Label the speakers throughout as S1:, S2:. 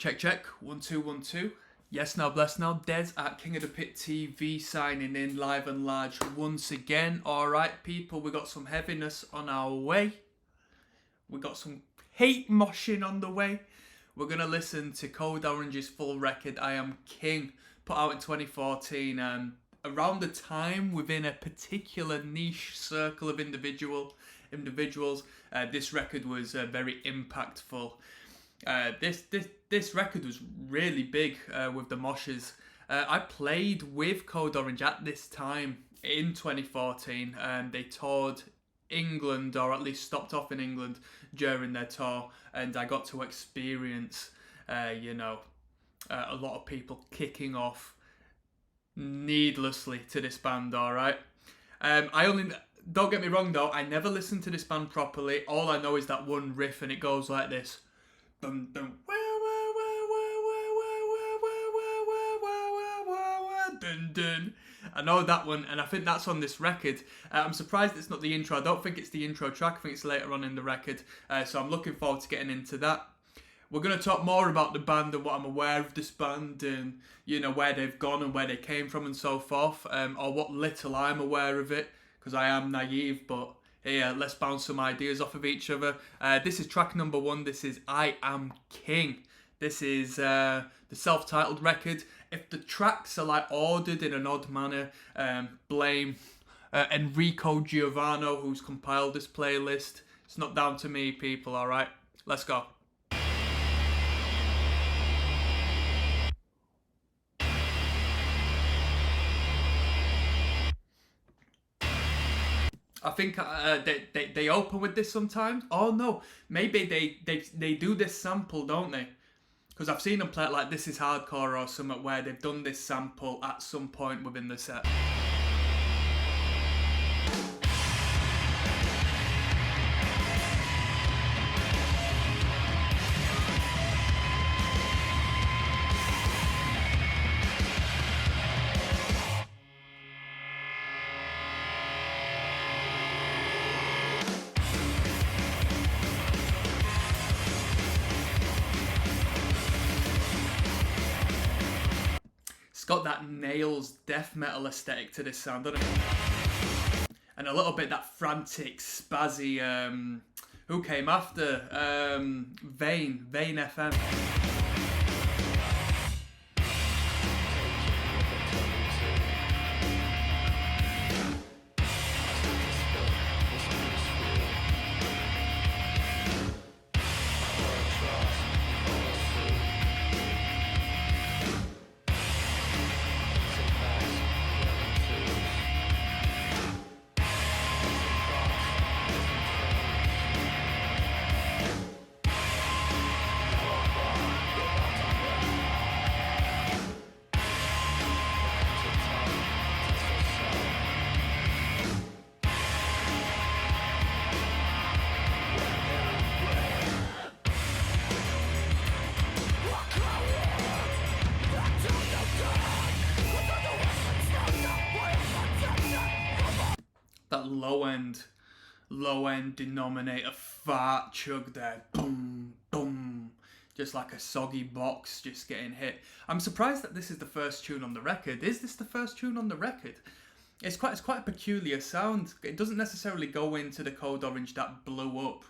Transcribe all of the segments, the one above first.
S1: Check, check. 1 2 1 2. Yes, now, bless now. Des at King of the Pit TV signing in live and large once again. Alright, people, we got some heaviness on our way. We got some hate moshing on the way. We're going to listen to Code Orange's full record, I Am King, put out in 2014. Around the time, within a particular niche circle of individuals, this record was very impactful. This record was really big with the moshes. I played with Code Orange at this time in 2014. They toured England, or at least stopped off in England during their tour, and I got to experience, a lot of people kicking off needlessly to this band. All right, don't get me wrong though, I never listened to this band properly. All I know is that one riff, and it goes like this. Dun, dun, dun, dun. I know that one, and I think that's on this record. I'm surprised it's not the intro. I don't think it's the intro track. I think it's later on in the record. So I'm looking forward to getting into that. We're going to talk more about the band and what I'm aware of this band, and where they've gone and where they came from and so forth, or what little I'm aware of it, because I am naive. But yeah, let's bounce some ideas off of each other. This is track number 1. This is I Am King. This is the self-titled record. If the tracks are ordered in an odd manner, blame Enrico Giovanno, who's compiled this playlist. It's not down to me, people, alright? Let's go. I think they open with this sometimes. Oh no, maybe they do this sample, don't they? Because I've seen them play it like This Is Hardcore or something, where they've done this sample at some point within the set. It's got that Nails death metal aesthetic to this sound, doesn't it? And a little bit that frantic, spazzy, who came after? Vane FM. That low end denominator fart chug there, boom, boom, just like a soggy box just getting hit. I'm surprised that this is the first tune on the record. Is this the first tune on the record? It's quite a peculiar sound. It doesn't necessarily go into the Code Orange that blew up,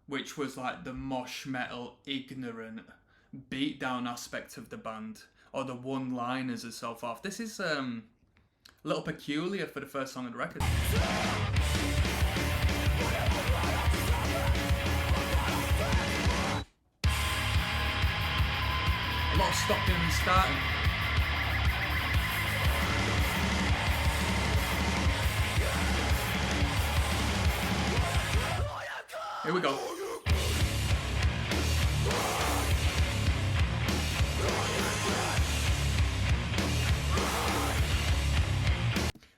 S1: which was like the mosh metal, ignorant, beatdown aspect of the band, or the one-liners and so forth. This is a little peculiar for the first song of the record. A lot of stopping and starting. Here we go.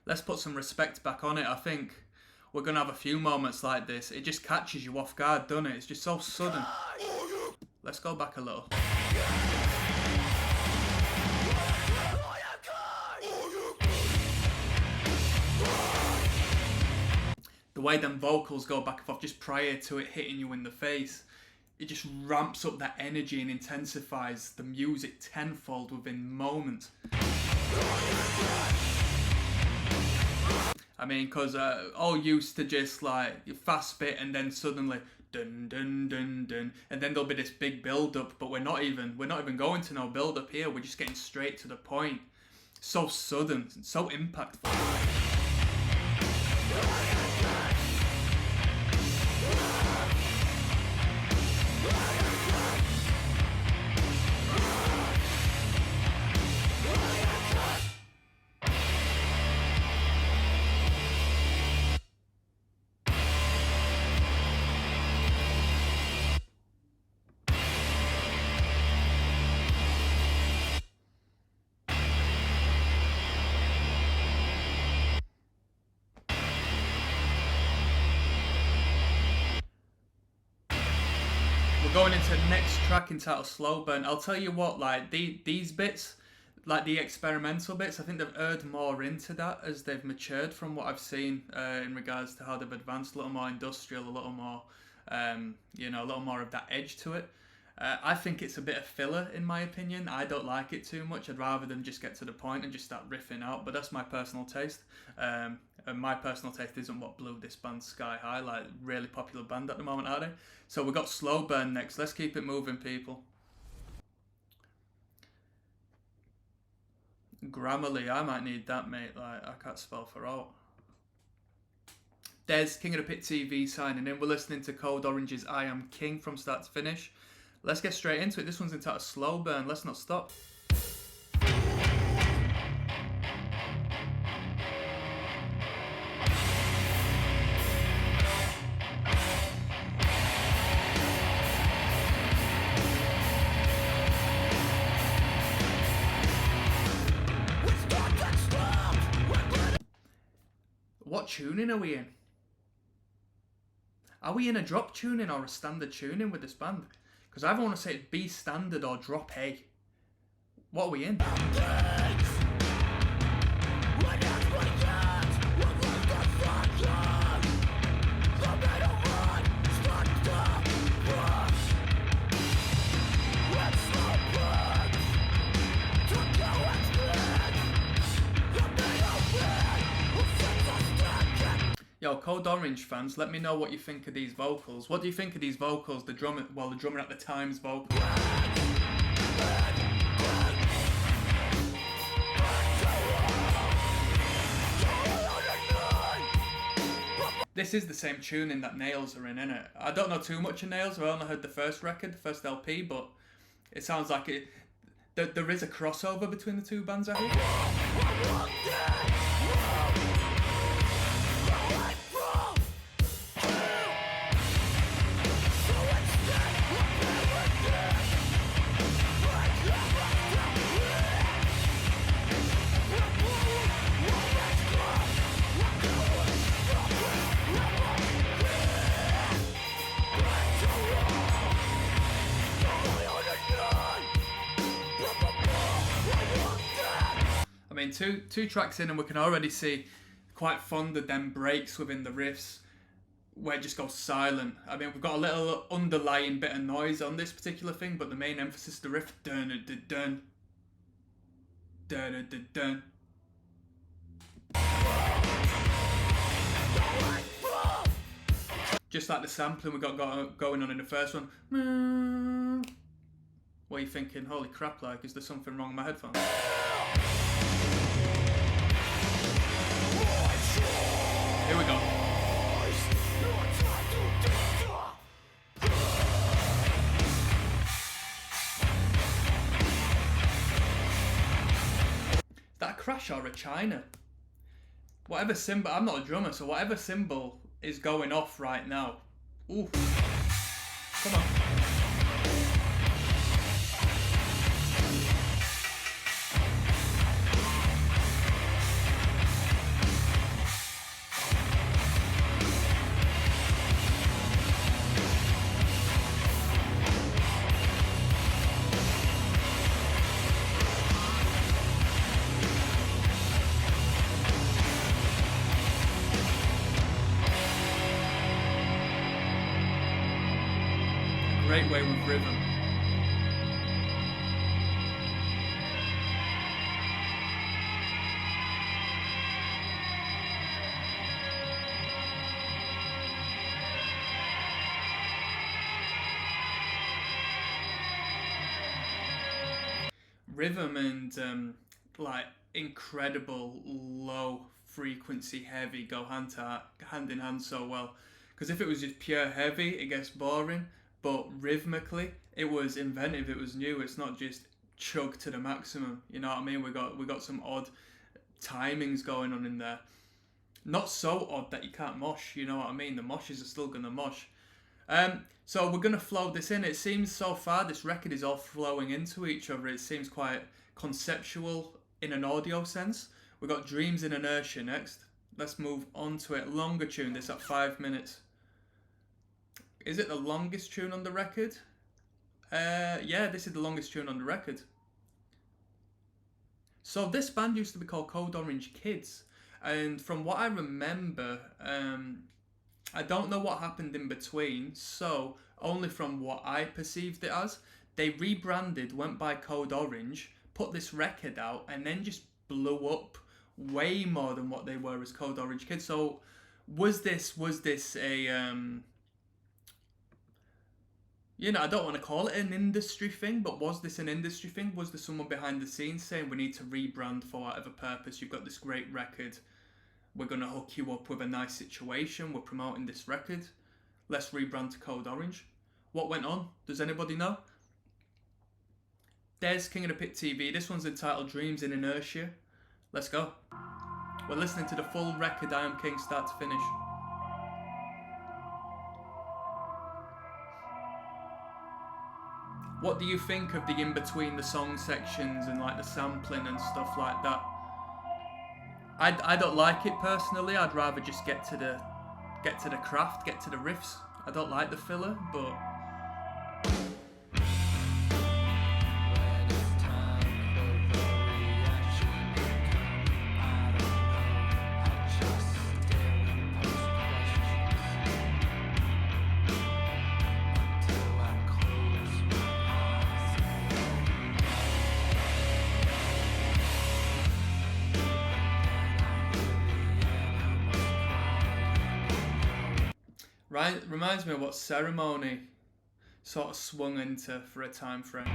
S1: Let's put some respect back on it. I think we're going to have a few moments like this. It just catches you off guard, doesn't it? It's just so sudden. Let's go back a little. The way them vocals go back and forth just prior to it hitting you in the face. it just ramps up that energy and intensifies the music tenfold within moments. I mean, because all used to just like fast bit and then suddenly dun dun dun dun, and then there'll be this big build up, but we're not even going to no build up here. We're just getting straight to the point. So sudden, so impactful. Going into the next track entitled Slow Burn. I'll tell you what, like these bits, like the experimental bits, I think they've erred more into that as they've matured from what I've seen in regards to how they've advanced, a little more industrial, a little more, a little more of that edge to it. I think it's a bit of filler in my opinion. I don't like it too much. I'd rather them just get to the point and just start riffing out, but that's my personal taste. And my personal taste isn't what blew this band sky high, like really popular band at the moment, are they? So we got Slow Burn next. Let's keep it moving, people. Grammarly, I might need that, mate. Like, I can't spell for all. Des, King of the Pit TV signing in. We're listening to Code Orange's I Am King from start to finish. Let's get straight into it. This one's entitled Slow Burn. Let's not stop. What tuning are we in? Are we in a drop tuning or a standard tuning with this band? Because I either want to say it's B standard or drop A. What are we in? Yo, Code Orange fans, let me know what you think of these vocals. What do you think of these vocals? The drummer at the time's vocals. This is the same tuning that Nails are in, innit? I don't know too much of Nails. I only heard the first record, the first LP, but it sounds like it. There is a crossover between the two bands, I think. I mean, two tracks in and we can already see quite fond of them breaks within the riffs where it just goes silent. I mean, we've got a little underlying bit of noise on this particular thing, but the main emphasis is the riff. Dun dun dun dun dun dun. Just like the sampling we got going on in the first one. What are you thinking? Holy crap, like, is there something wrong with my headphones? Here we go. Is that a crash or a China? Whatever cymbal, I'm not a drummer, so whatever cymbal is going off right now. Ooh. Come on. great way with rhythm. Rhythm and like incredible low frequency heavy go hand in hand so well. Because if it was just pure heavy, it gets boring. But rhythmically, it was inventive. It was new. It's not just chug to the maximum. You know what I mean? We got some odd timings going on in there. Not so odd that you can't mosh. You know what I mean? The moshes are still gonna mosh. So we're gonna flow this in. It seems so far this record is all flowing into each other. It seems quite conceptual in an audio sense. We've got Dreams in Inertia next. Let's move on to it. Longer tune. This at 5 minutes. Is it the longest tune on the record? Yeah, this is the longest tune on the record. So this band used to be called Code Orange Kids, and from what I remember, I don't know what happened in between, so only from what I perceived it as, they rebranded, went by Code Orange, put this record out, and then just blew up way more than what they were as Code Orange Kids. So was this a you know, I don't want to call it an industry thing, but was this an industry thing? Was there someone behind the scenes saying we need to rebrand for whatever purpose? You've got this great record. We're going to hook you up with a nice situation. We're promoting this record. Let's rebrand to Code Orange. What went on? Does anybody know? There's King of the Pit TV. This one's entitled Dreams in Inertia. Let's go. We're listening to the full record, I Am King, start to finish. What do you think of the in-between the song sections and like the sampling and stuff like that? I don't like it personally. I'd rather just get to the craft, get to the riffs. I don't like the filler, but reminds me of what Ceremony sort of swung into for a time frame.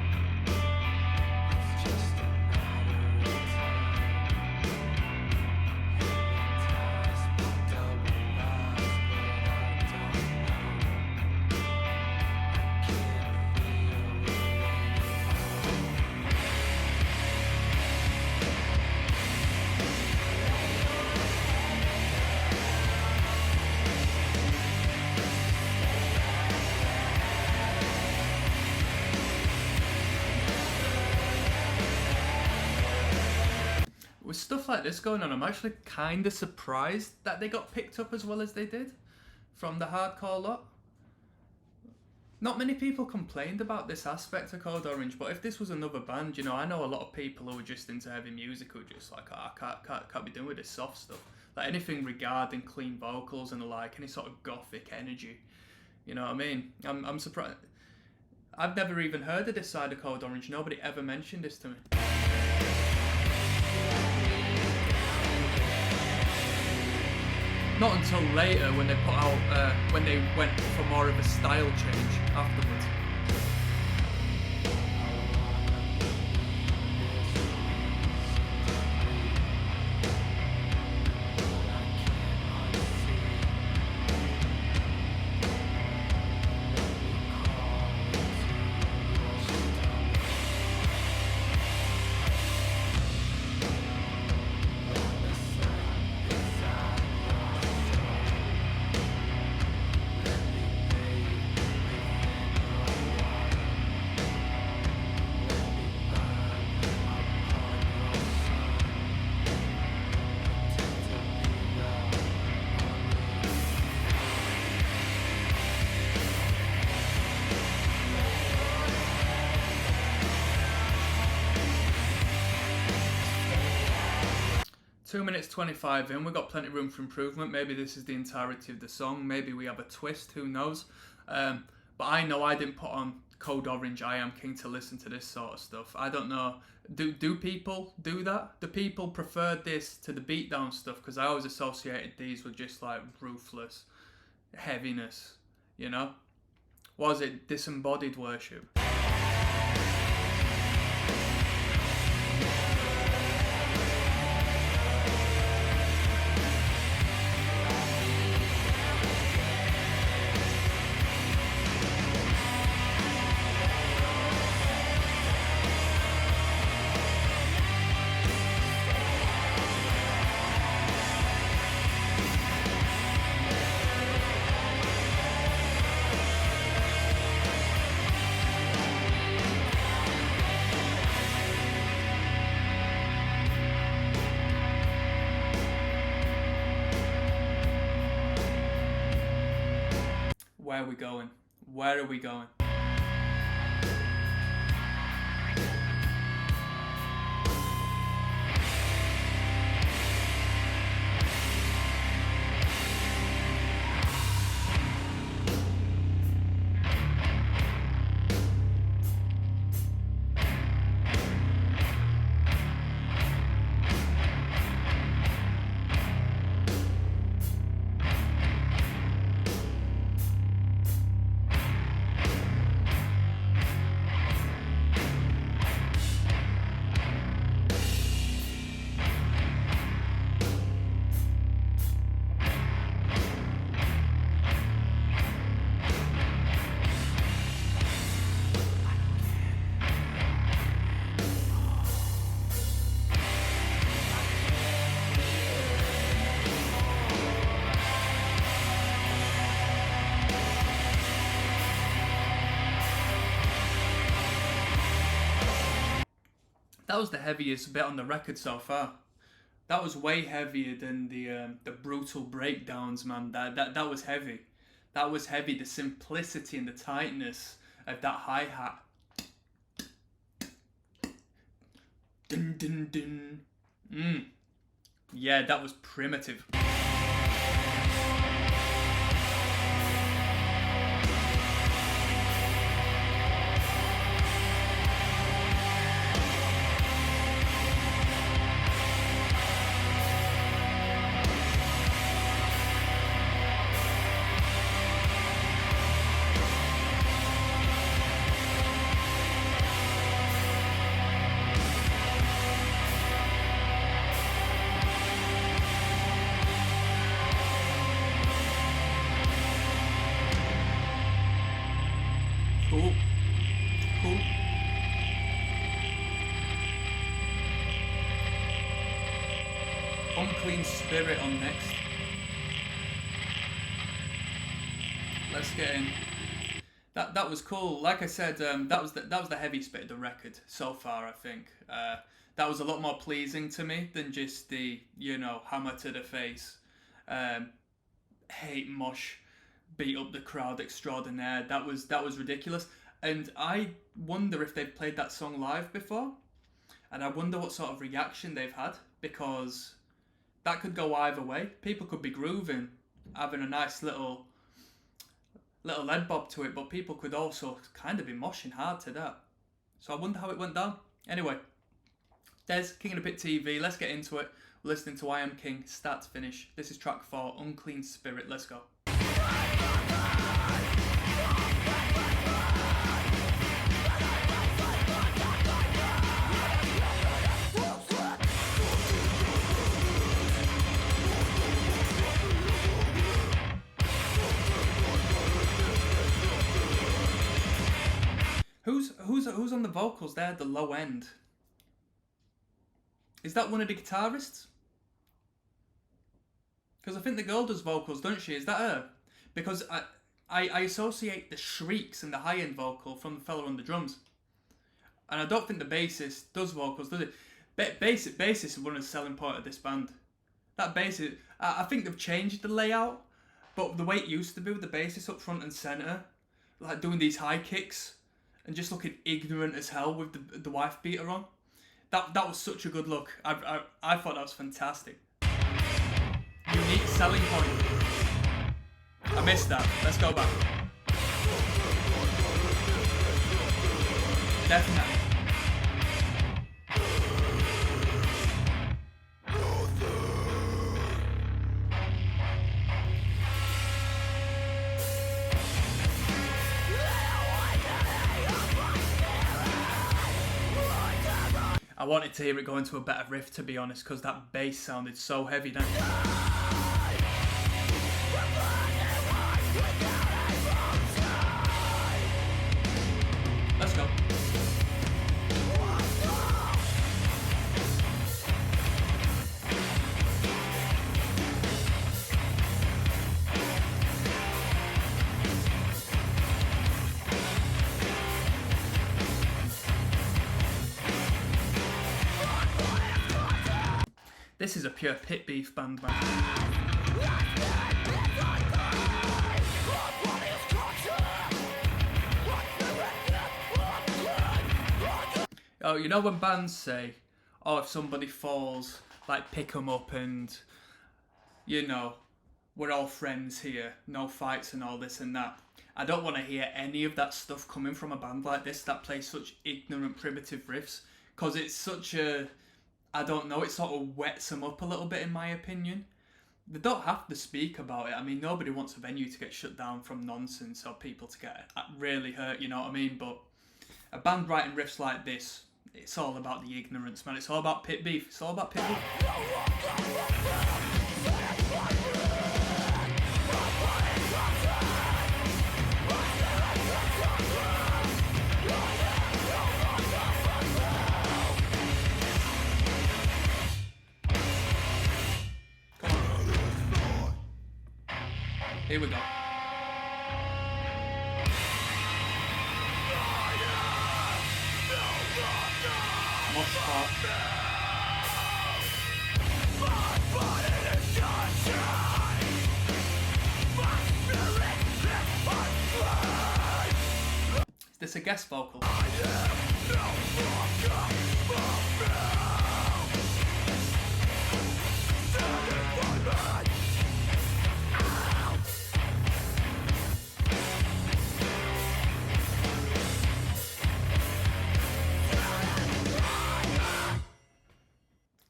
S1: With stuff like this going on, I'm actually kind of surprised that they got picked up as well as they did from the hardcore lot. Not many people complained about this aspect of Code Orange, but if this was another band, you know, I know a lot of people who are just into heavy music who are just like, oh, I can't be doing with this soft stuff. Like anything regarding clean vocals and the like, any sort of gothic energy. You know what I mean? I'm surprised. I've never even heard of this side of Code Orange. Nobody ever mentioned this to me. Not until later when they put out, when they went for more of a style change afterwards. Two minutes 25 in, we've got plenty of room for improvement. Maybe this is the entirety of the song. Maybe we have a twist, who knows. But I know I didn't put on Code Orange, I Am King to listen to this sort of stuff. I don't know. Do people do that? Do people prefer this to the beatdown stuff? Because I always associated these with just like ruthless heaviness, you know? Was it disembodied worship? Where are we going? Where are we going? That was the heaviest bit on the record so far. That was way heavier than the brutal breakdowns, man. That was heavy. That was heavy. The simplicity and the tightness of that hi hat. Dun dun dun. Yeah, that was primitive. Cool. Cool. Unclean Spirit on next. Let's get in. That was cool. Like I said, that was the heaviest bit of the record so far. I think that was a lot more pleasing to me than just the hammer to the face, hate mosh, beat up the crowd extraordinaire. That was ridiculous. And I wonder if they've played that song live before, and I wonder what sort of reaction they've had, because that could go either way. People could be grooving, having a nice little lead bob to it, but people could also kind of be moshing hard to that. So I wonder how it went down. Anyway, Des, King of the Pit TV, let's get into it. We're listening to I Am King, start to finish. This is track 4, Unclean Spirit. Let's go. Who's on the vocals there at the low end? Is that one of the guitarists? Because I think the girl does vocals, don't she? Is that her? Because I associate the shrieks and the high end vocal from the fella on the drums, and I don't think the bassist does vocals, does it? Bassist is one of the selling point of this band. That bassist, I think they've changed the layout, but the way it used to be with the bassist up front and center, like doing these high kicks and just looking ignorant as hell with the wife beater on. That was such a good look. I thought that was fantastic. Unique selling point. I missed that. Let's go back. Definitely. I wanted to hear it go into a better riff, to be honest, because that bass sounded so heavy then. Let's go. This is a pure Pit Beef band, man. Oh, you know when bands say, oh, if somebody falls, like, pick them up and, you know, we're all friends here, no fights and all this and that. I don't want to hear any of that stuff coming from a band like this that plays such ignorant, primitive riffs, because it's such a... I don't know, it sort of wets them up a little bit, in my opinion. They don't have to speak about it. I mean, nobody wants a venue to get shut down from nonsense or people to get really hurt, you know what I mean? But a band writing riffs like this, it's all about the ignorance, man. It's all about Pit Beef. It's all about Pit Beef. Here we go. Mosh part. Is this a guest vocal?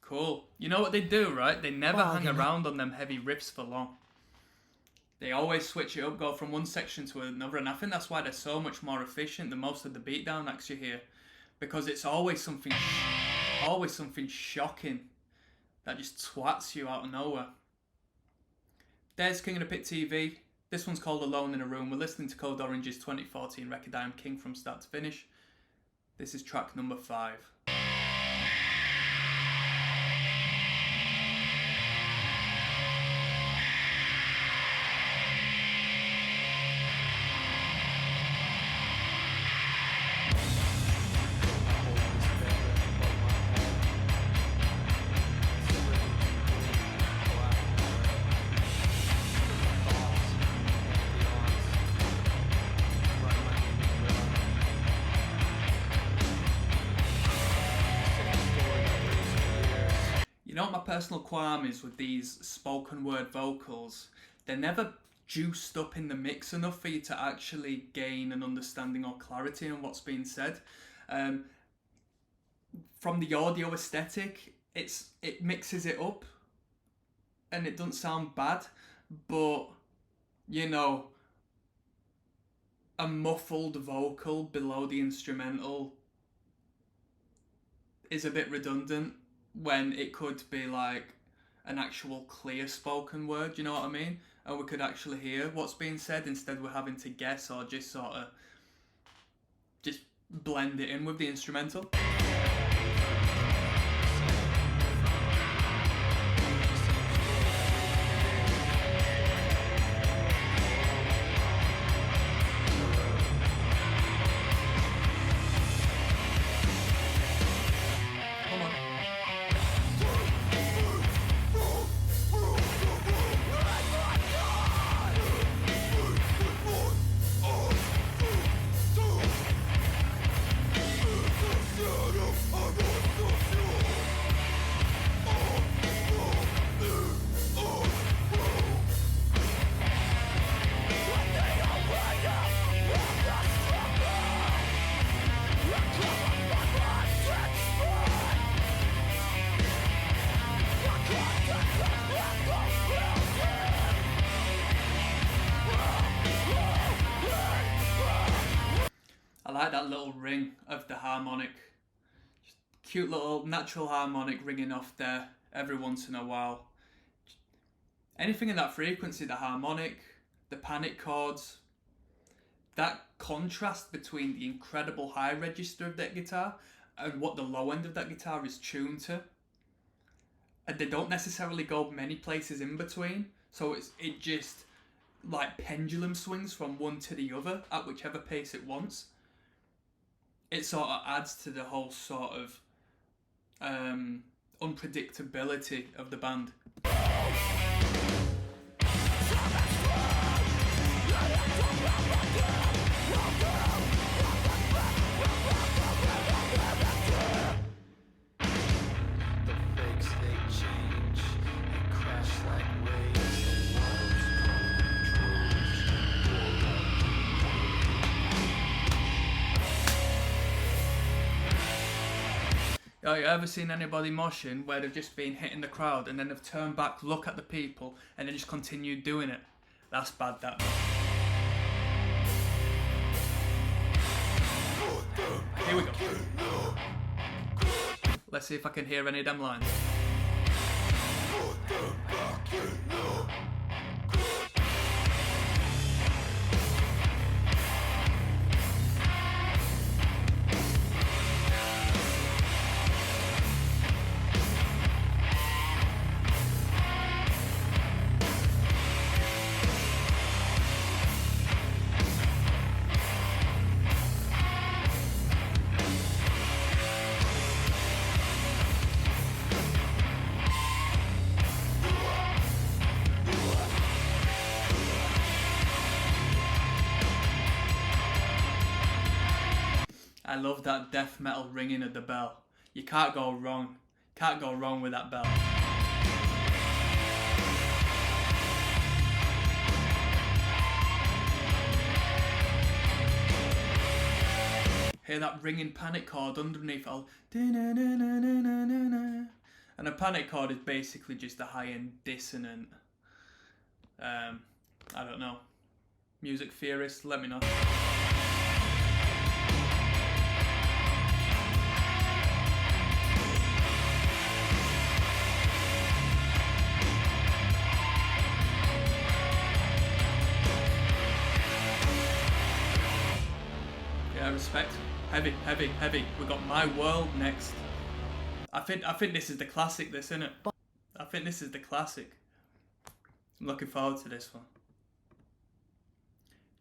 S1: Cool. You know what they do, right? They never hang around on them heavy riffs for long. They always switch it up, go from one section to another, and I think that's why they're so much more efficient than most of the beatdown acts you hear, because it's always something shocking that just twats you out of nowhere. There's King of the Pit TV. This one's called Alone in a Room. We're listening to Code Orange's 2014 record I Am King from start to finish. This is track number 5. You know what my personal qualm is with these spoken word vocals? They're never juiced up in the mix enough for you to actually gain an understanding or clarity on what's being said. From the audio aesthetic, it mixes it up and it doesn't sound bad, but you know, a muffled vocal below the instrumental is a bit redundant when it could be like an actual clear spoken word, you know what I mean? And we could actually hear what's being said. Instead we're having to guess or just sort of just blend it in with the instrumental. like that little ring of the harmonic. Just cute little natural harmonic ringing off there every once in a while. Anything in that frequency, the harmonic, the panic chords, that contrast between the incredible high register of that guitar and what the low end of that guitar is tuned to. And they don't necessarily go many places in between, so it just like pendulum swings from one to the other at whichever pace it wants. It sort of adds to the whole sort of unpredictability of the band. Oh, you ever seen anybody moshing where they've just been hitting the crowd and then they've turned back, look at the people, and then just continued doing it? That's bad, that. Here we go. Let's see if I can hear any of them lines. I love that death metal ringing of the bell. You can't go wrong. Can't go wrong with that bell. Hear that ringing panic chord underneath all. And a panic chord is basically just a high-end dissonant. I don't know. Music theorists, let me know. Respect. Heavy, heavy, heavy. We got My World next. I think this is the classic, this, isn't it? I think this is the classic. I'm looking forward to this one.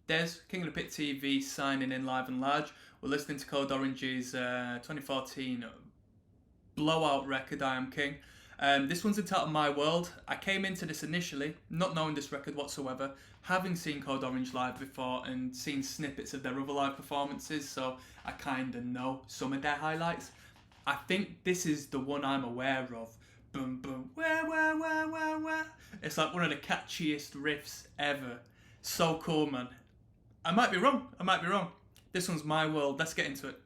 S1: Des, King of the Pit TV signing in live and large. We're listening to Code Orange's 2014 blowout record, I Am King. This one's entitled My World. I came into this initially not knowing this record whatsoever, having seen Code Orange live before and seen snippets of their other live performances, so I kind of know some of their highlights. I think this is the one I'm aware of. Boom, boom, wah, wah, wah, wah, wah. It's like one of the catchiest riffs ever. So cool, man. I might be wrong. This one's My World. Let's get into it.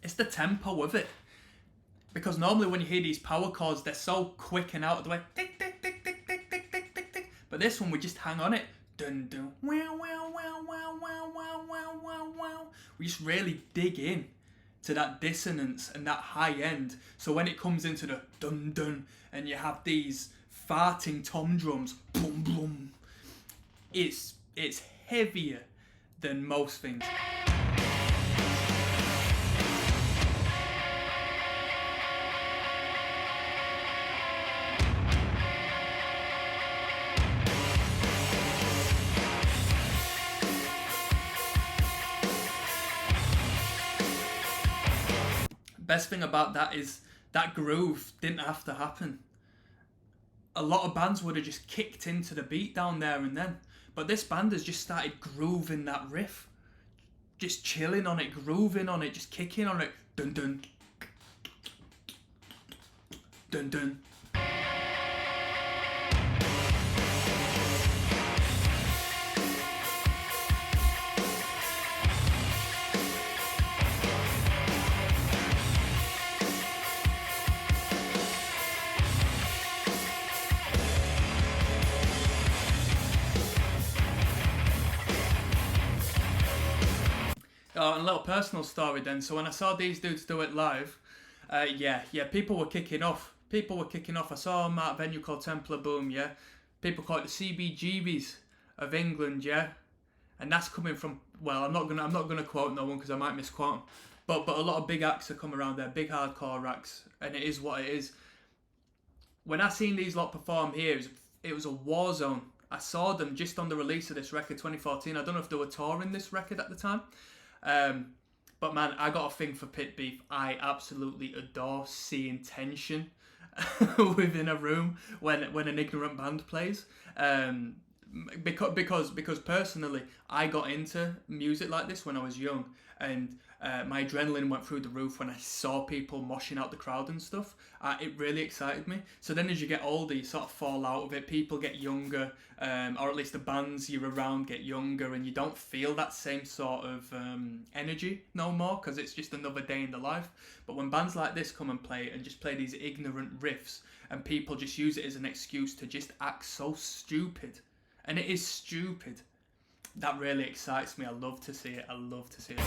S1: It's the tempo of it, because normally when you hear these power chords, they're so quick and out of the way, tick, tick, tick, tick, tick, tick, tick, tick, tick. But this one, we just hang on it, dun dun, wow, wow, wow, wow, wow, wow, wow, wow, wow. We just really dig in to that dissonance and that high end. So when it comes into the dun dun, and you have these farting tom drums, boom boom, it's heavier than most things. Best thing about that is that groove didn't have to happen. A lot of bands would have just kicked into the beat down there and then, but this band has just started grooving that riff, just chilling on it, grooving on it, just kicking on it, dun dun, dun dun. Oh, and a little personal story then. So when I saw these dudes do it live, yeah, people were kicking off. People were kicking off. I saw them at a venue called Temple of Boom, yeah. People call it the CBGBs of England, yeah. And that's coming from, well, I'm not gonna quote no one because I might misquote them. But a lot of big acts are coming around there, big hardcore acts, and it is what it is. When I seen these lot perform here, it was a war zone. I saw them just on the release of this record, 2014. I don't know if they were touring this record at the time. But man, I got a thing for Pit Beef. I absolutely adore seeing tension within a room when an ignorant band plays. Because personally, I got into music like this when I was young, and my adrenaline went through the roof when I saw people moshing out the crowd and stuff. It really excited me. So then as you get older, you sort of fall out of it. People get younger, or at least the bands you're around get younger, and you don't feel that same sort of energy no more because it's just another day in the life. But when bands like this come and play and just play these ignorant riffs, and people just use it as an excuse to just act so stupid, and it is stupid, that really excites me. I love to see it. I love to see it.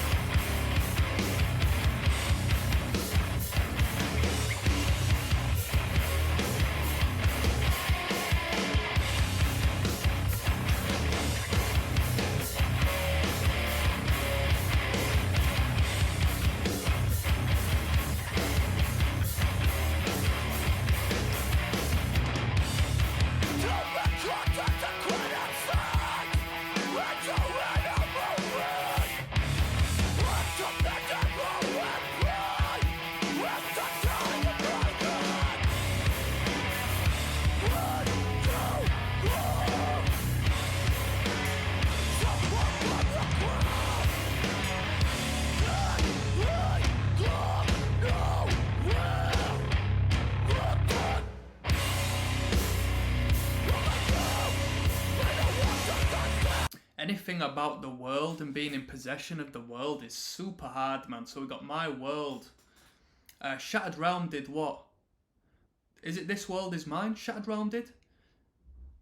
S1: Anything about the world and being in possession of the world is super hard, man. So we got My World. Shattered Realm did what? Is it This World Is Mine? Shattered Realm did?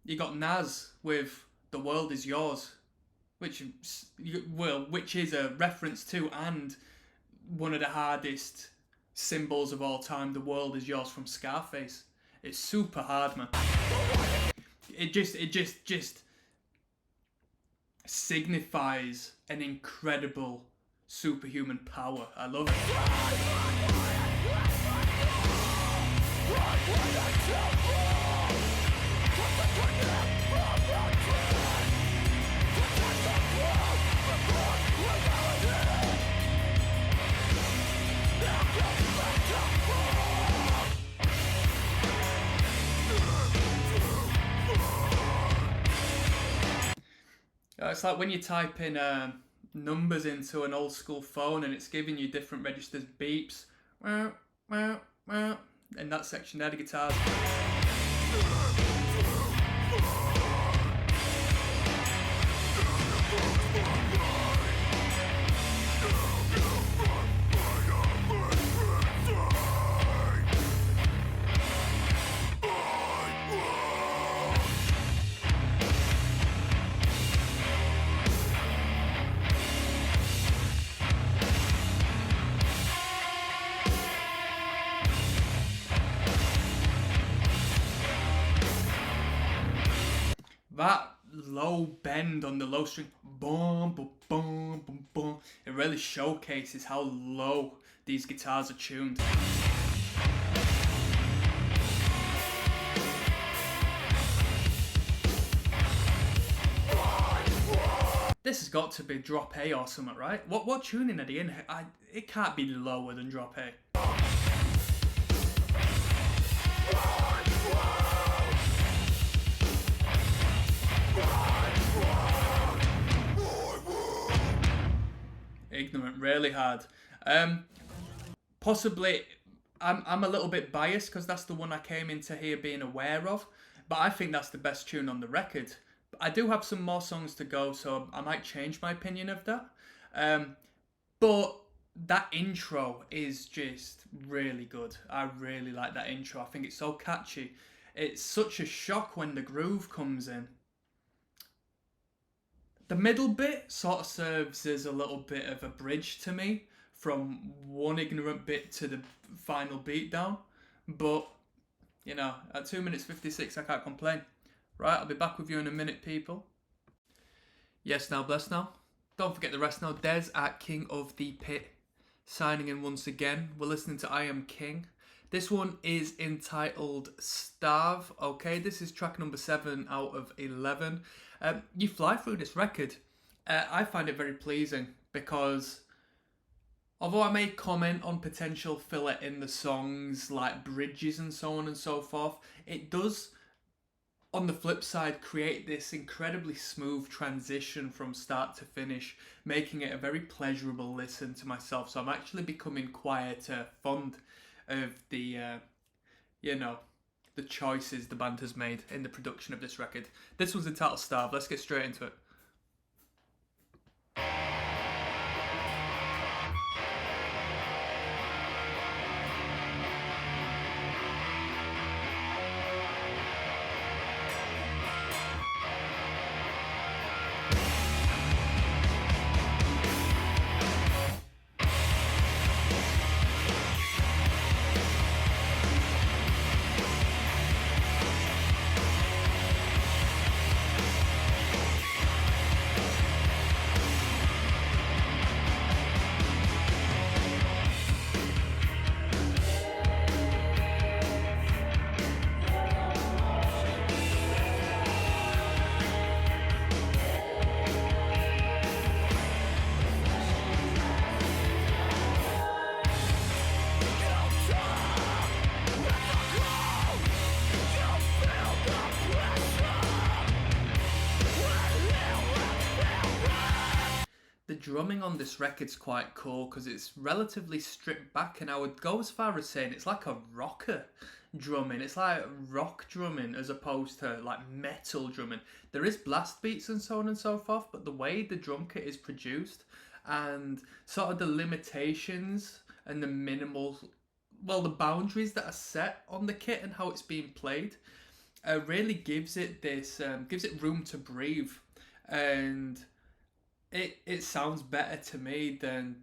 S1: You got Nas with The World Is Yours, which is a reference to and one of the hardest symbols of all time, The World Is Yours from Scarface. It's super hard, man. It just signifies an incredible superhuman power. I love it. It's like when you type in numbers into an old school phone and it's giving you different registers beeps. In that section there, the guitars. That low bend on the low string, boom, boom, boom, boom, boom, it really showcases how low these guitars are tuned. This has got to be drop A or something, right? What tuning are they in? It can't be lower than drop A. Ignorant, really hard. Possibly, I'm a little bit biased because that's the one I came into here being aware of, but I think that's the best tune on the record. I do have some more songs to go, so I might change my opinion of that. But that intro is just really good. I really like that intro. I think it's so catchy. It's such a shock when the groove comes in. The middle bit sort of serves as a little bit of a bridge to me from one ignorant bit to the final beatdown. But, you know, at 2 minutes 56, I can't complain. Right, I'll be back with you in a minute, people. Yes, now, bless now. Don't forget the rest now. Des at King of the Pit signing in once again. We're listening to I Am King. This one is entitled Starve. Okay, this is track number 7 out of 11. You fly through this record. I find it very pleasing because although I may comment on potential filler in the songs like bridges and so on and so forth, it does, on the flip side, create this incredibly smooth transition from start to finish, making it a very pleasurable listen to myself. So I'm actually becoming quite fond of the, the choices the band has made in the production of this record. This was entitled Starve. Let's get straight into it. The drumming on this record's quite cool because it's relatively stripped back, and I would go as far as saying it's like a rocker drumming. It's like rock drumming as opposed to like metal drumming. There is blast beats and so on and so forth, but the way the drum kit is produced and sort of the limitations and the minimal, well, the boundaries that are set on the kit and how it's being played really gives it this, gives it room to breathe, and it sounds better to me than,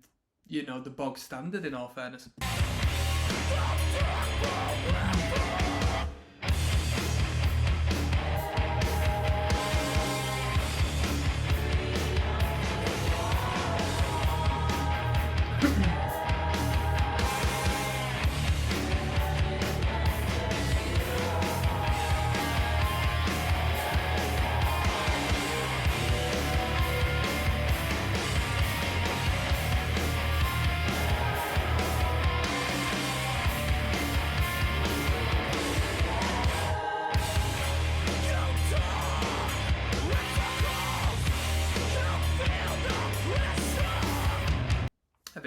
S1: you know, the bog standard, in all fairness.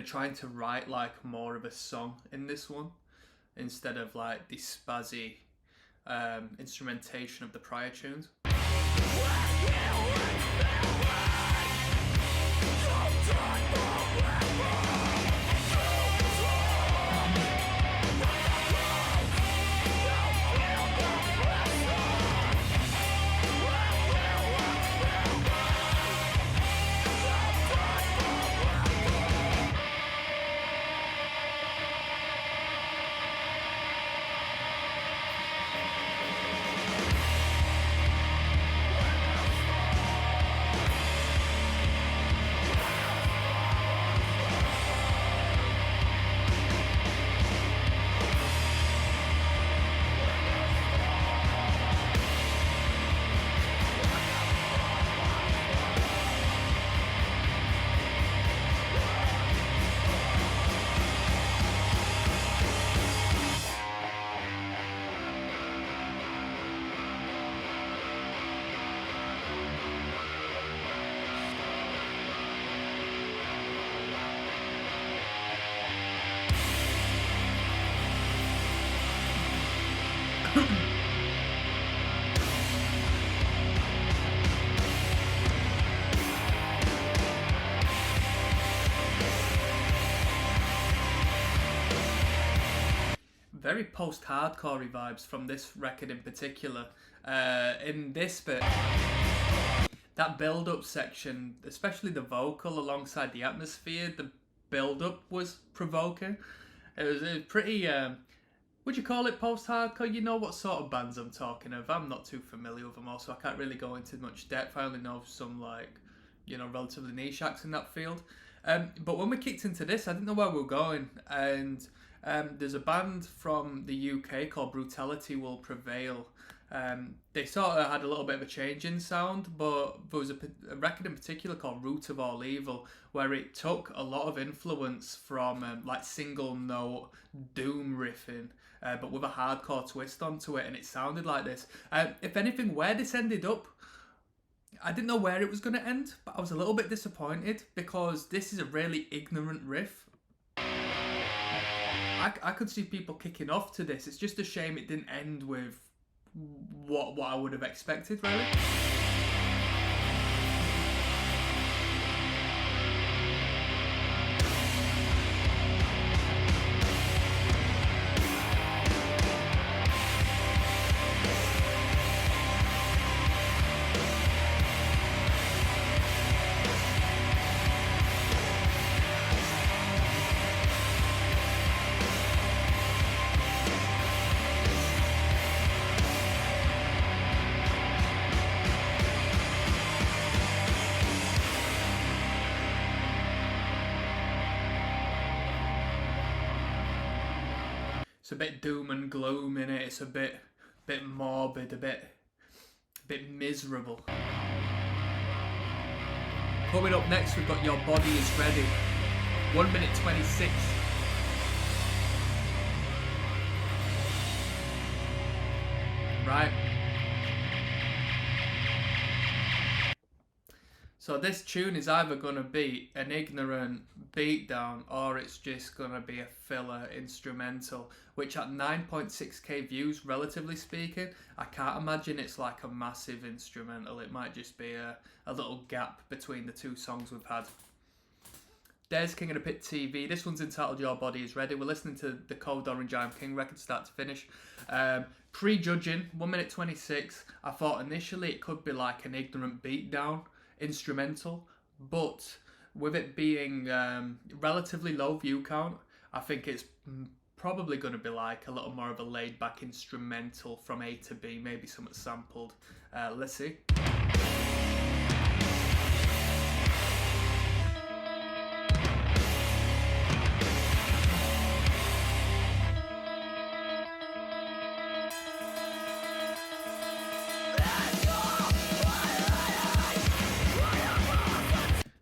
S1: Trying to write like more of a song in this one instead of like the spazzy instrumentation of the prior tunes. Very post-hardcore vibes from this record in particular. In this bit, that build-up section, especially the vocal alongside the atmosphere, the build-up was provoking. It was pretty. Would you call it post-hardcore? You know what sort of bands I'm talking of. I'm not too familiar with them all, so I can't really go into much depth. I only know some relatively niche acts in that field. But when we kicked into this, I didn't know where we were going, and there's a band from the UK called Brutality Will Prevail. They sort of had a little bit of a change in sound, but there was a record in particular called Root of All Evil, where it took a lot of influence from single note doom riffing, but with a hardcore twist onto it, and it sounded like this. If anything, where this ended up, I didn't know where it was going to end, but I was a little bit disappointed because this is a really ignorant riff. I could see people kicking off to this. It's just a shame it didn't end with what I would have expected, really. It's a bit doom and gloom in it. It's a bit morbid, a bit miserable. Coming up next, we've got Your Body Is Ready. 1 minute 26. Right. So this tune is either going to be an ignorant beatdown or it's just going to be a filler instrumental, which at 9.6k views, relatively speaking, I can't imagine it's like a massive instrumental. It might just be a little gap between the two songs we've had. There's King of the Pit TV. This one's entitled Your Body Is Ready. We're listening to the Code Orange I Am King record start to finish. Prejudging, 1 minute 26. I thought initially it could be like an ignorant beatdown instrumental, but with it being relatively low view count, I think it's probably going to be like a little more of a laid back instrumental from A to B, maybe somewhat sampled. Let's see.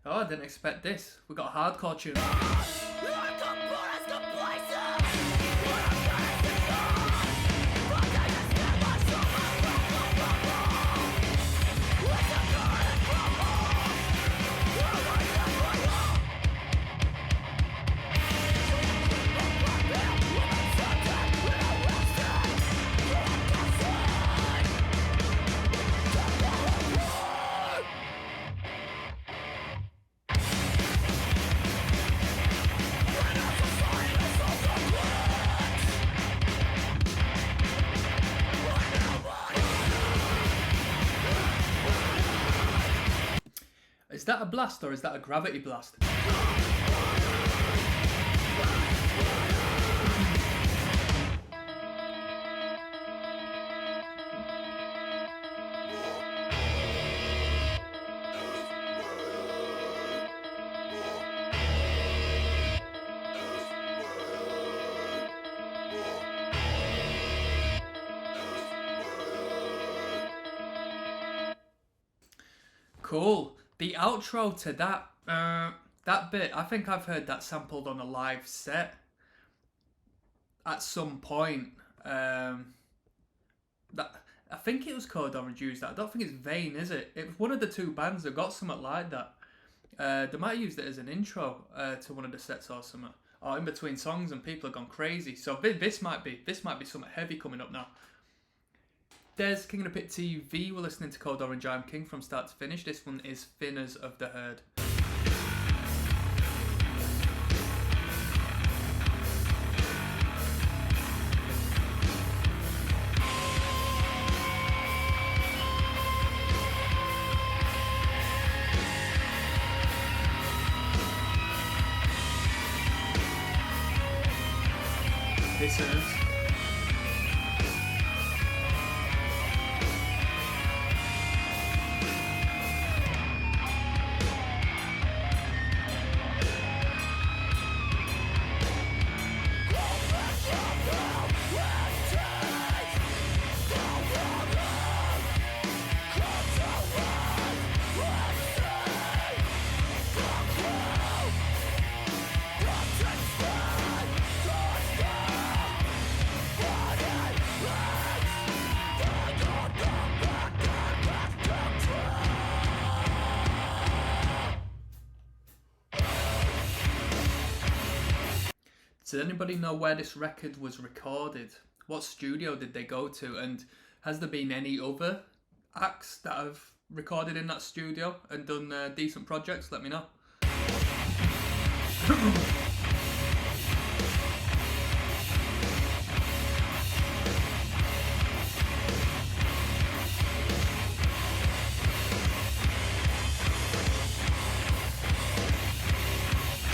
S1: Oh, I didn't expect this. We got a hardcore tune. Is that a blast or is that a gravity blast? Cool. The outro to that bit, I think I've heard that sampled on a live set at some point. I think it was Code Orange used that. I don't think it's Vane, is it? It was one of the two bands that got something like that. They might have used it as an intro to one of the sets or something, or in between songs, and people have gone crazy. So this might be something heavy coming up now. There's King of the Pit TV. We're listening to Code Orange I Am King from start to finish. This one is Thinners of the Herd. Dissonance. Does anybody know where this record was recorded? What studio did they go to? And has there been any other acts that have recorded in that studio and done decent projects? Let me know.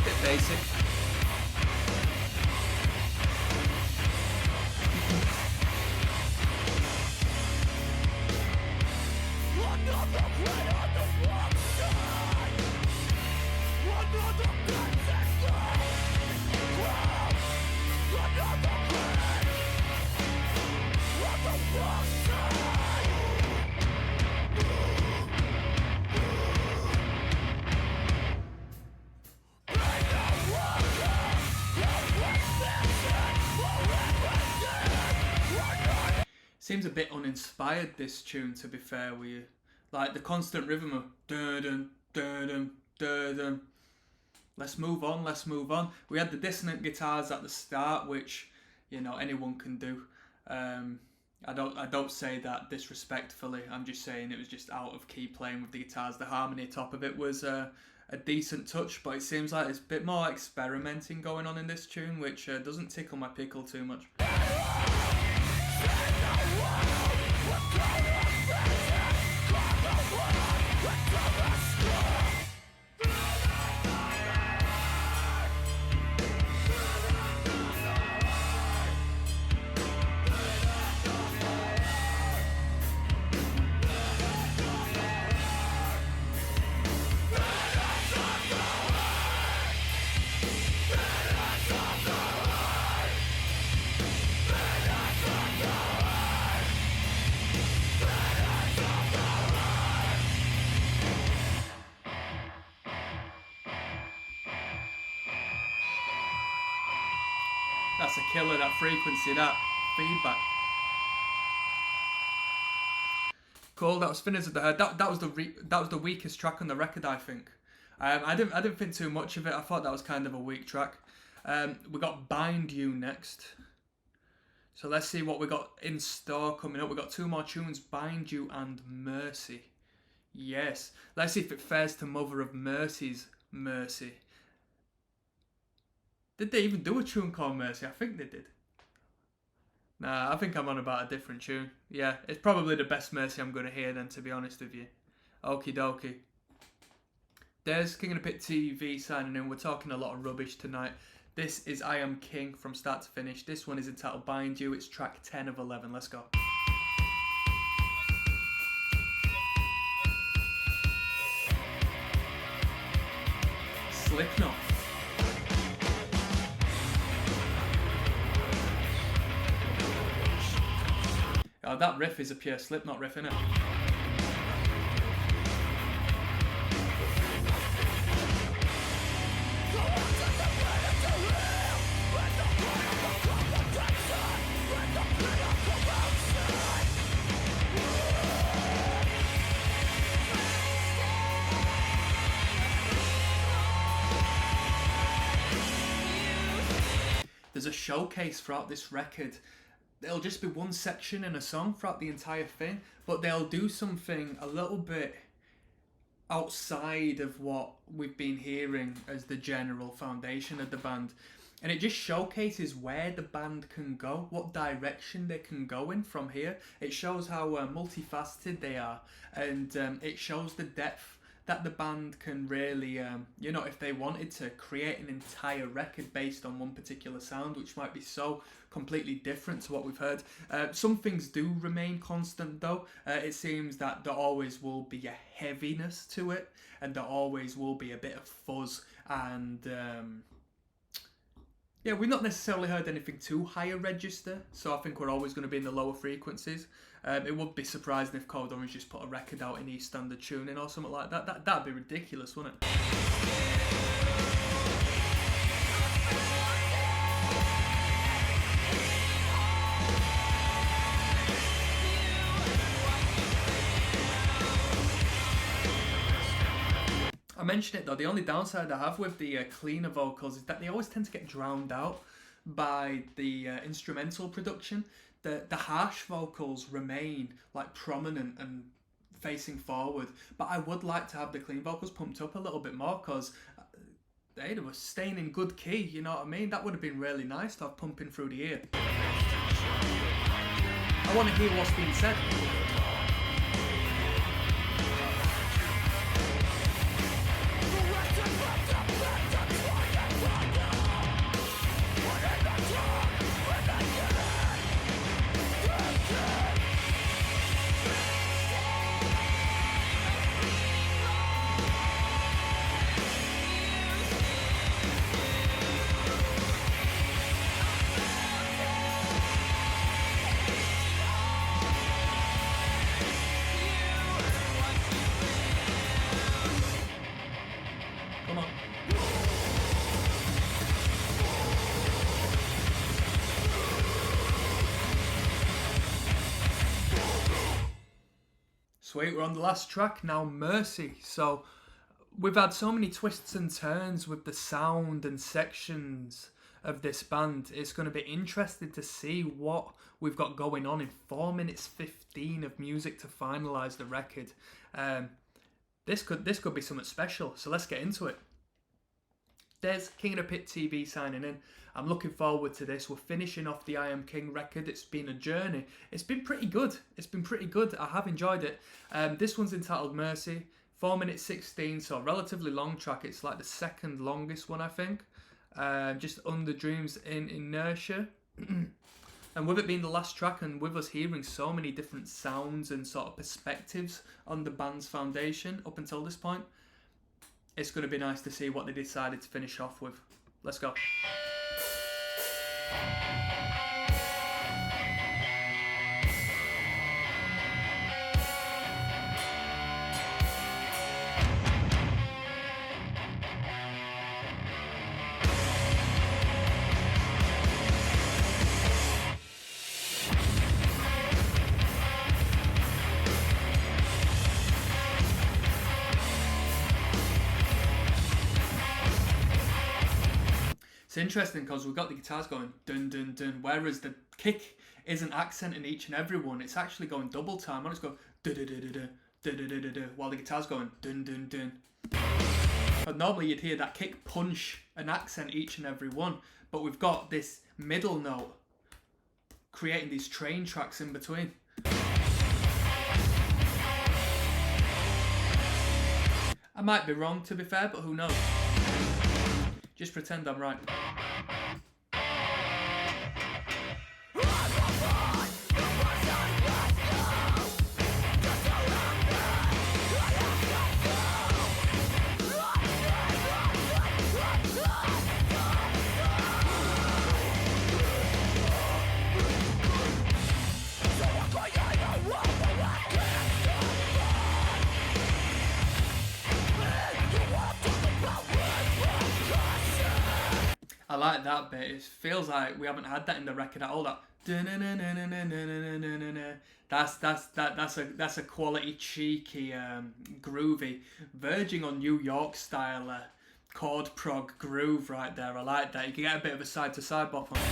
S1: Bit basic. Seems a bit uninspired, this tune, to be fair with you. Like the constant rhythm of dun dun dun dun dun. Let's move on, let's move on. We had the dissonant guitars at the start, which, you know, anyone can do. I don't say that disrespectfully. I'm just saying it was just out of key playing with the guitars. The harmony top of it was a decent touch, but it seems like there's a bit more experimenting going on in this tune, which doesn't tickle my pickle too much. That's a killer, that frequency, that feedback. Cool, that was Spinners of the Herd. That was the weakest track on the record, I think. I didn't think too much of it. I thought that was kind of a weak track. We got Bind You next. So let's see what we got in store coming up. We got two more tunes, Bind You and Mercy. Yes. Let's see if it fares to Mother of Mercy's Mercy. Did they even do a tune called Mercy? I think they did. Nah, I think I'm on about a different tune. Yeah, it's probably the best Mercy I'm going to hear then, to be honest with you. Okie dokie. There's King of the Pit TV signing in. We're talking a lot of rubbish tonight. This is I Am King from start to finish. This one is entitled Bind You. It's track 10 of 11. Let's go. Slipknot. Oh, that riff is a pure Slipknot riff, innit? There's a showcase throughout this record. It'll just be one section in a song throughout the entire thing, but they'll do something a little bit outside of what we've been hearing as the general foundation of the band. And it just showcases where the band can go, what direction they can go in from here. It shows how multifaceted they are, and it shows the depth that the band can really, you know, if they wanted to create an entire record based on one particular sound, which might be so completely different to what we've heard. Some things do remain constant though. It seems that there always will be a heaviness to it, and there always will be a bit of fuzz, and yeah, we've not necessarily heard anything too high a register, so I think we're always going to be in the lower frequencies. It would be surprising if Code Orange just put a record out in E standard tuning or something like that. That'd be ridiculous, wouldn't it? I mentioned it though, the only downside I have with the cleaner vocals is that they always tend to get drowned out by the instrumental production. The harsh vocals remain like prominent and facing forward, but I would like to have the clean vocals pumped up a little bit more, because they were staying in good key, you know what I mean? That would have been really nice to have pumping through the ear. I want to hear what's being said. Come on. Sweet, we're on the last track now, Mercy. So we've had so many twists and turns with the sound and sections of this band. It's going to be interesting to see what we've got going on in 4 minutes 15 of music to finalise the record. This could be something special, so let's get into it. There's King of the Pit TV signing in. I'm looking forward to this. We're finishing off the I Am King record. It's been a journey. It's been pretty good. I have enjoyed it. This one's entitled Mercy. 4 minutes 16, so a relatively long track. It's like the second longest one, I think. Just under Dreams in Inertia. And with it being the last track, and with us hearing so many different sounds and sort of perspectives on the band's foundation up until this point, it's going to be nice to see what they decided to finish off with. Let's go. It's interesting because we've got the guitars going dun dun dun, whereas the kick isn't accenting each and every one. It's actually going double time. I just go da da da da da da da da da, while the guitar's going dun dun dun. But normally you'd hear that kick punch and accent each and every one, but we've got this middle note creating these train tracks in between. I might be wrong, to be fair, but who knows? Just pretend I'm right. I like that bit. It feels like we haven't had that in the record at all. That that's a quality, cheeky, groovy, verging on New York style chord prog groove right there. I like that. You can get a bit of a side to side bop on it.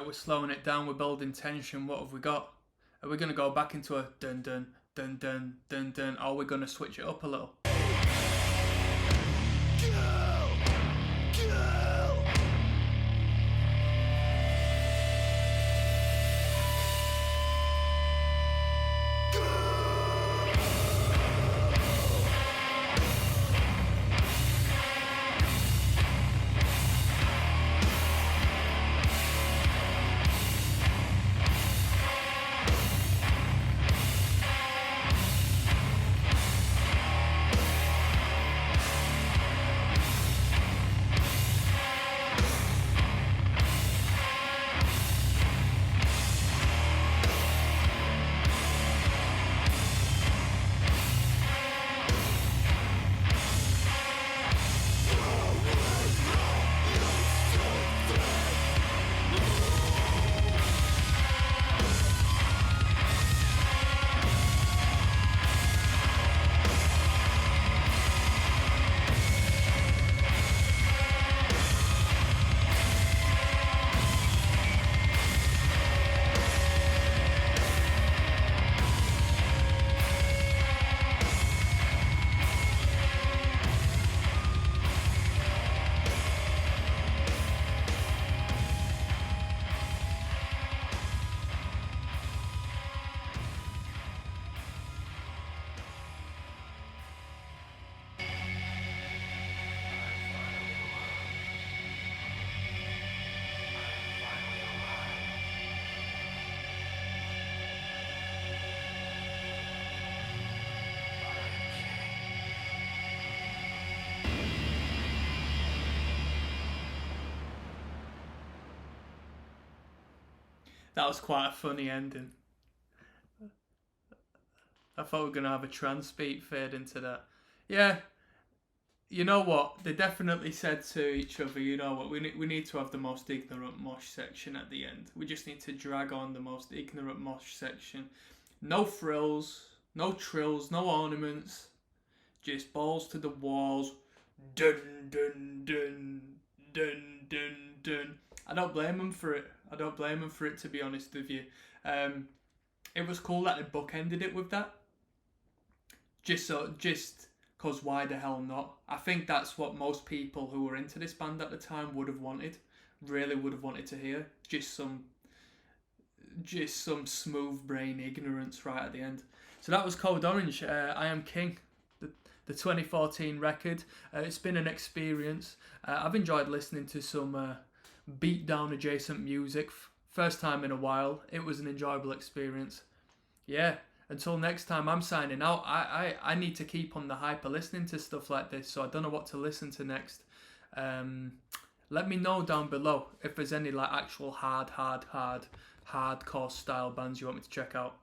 S1: we're slowing it down, we're building tension. What have we got? Are we going to go back into a dun dun dun dun dun dun, or are we going to switch it up a little? That was quite a funny ending. I thought we were going to have a trance beat fade into that. Yeah, you know what? They definitely said to each other, you know what, we need to have the most ignorant mosh section at the end. We just need to drag on the most ignorant mosh section. No frills, no trills, no ornaments. Just balls to the walls. Dun, dun, dun, dun, dun, dun. I don't blame them for it. I don't blame them for it, to be honest with you. It was cool that they bookended it with that. Just cause why the hell not? I think that's what most people who were into this band at the time would have wanted. Really would have wanted to hear. Just some smooth brain ignorance right at the end. So that was Code Orange. I Am King, the 2014 record. It's been an experience. I've enjoyed listening to some beatdown adjacent music. First time in a while. It was an enjoyable experience. Yeah, until next time, I'm signing out. I need to keep on the hyper listening to stuff like this, so I don't know what to listen to next. Let me know down below if there's any like actual hardcore style bands you want me to check out.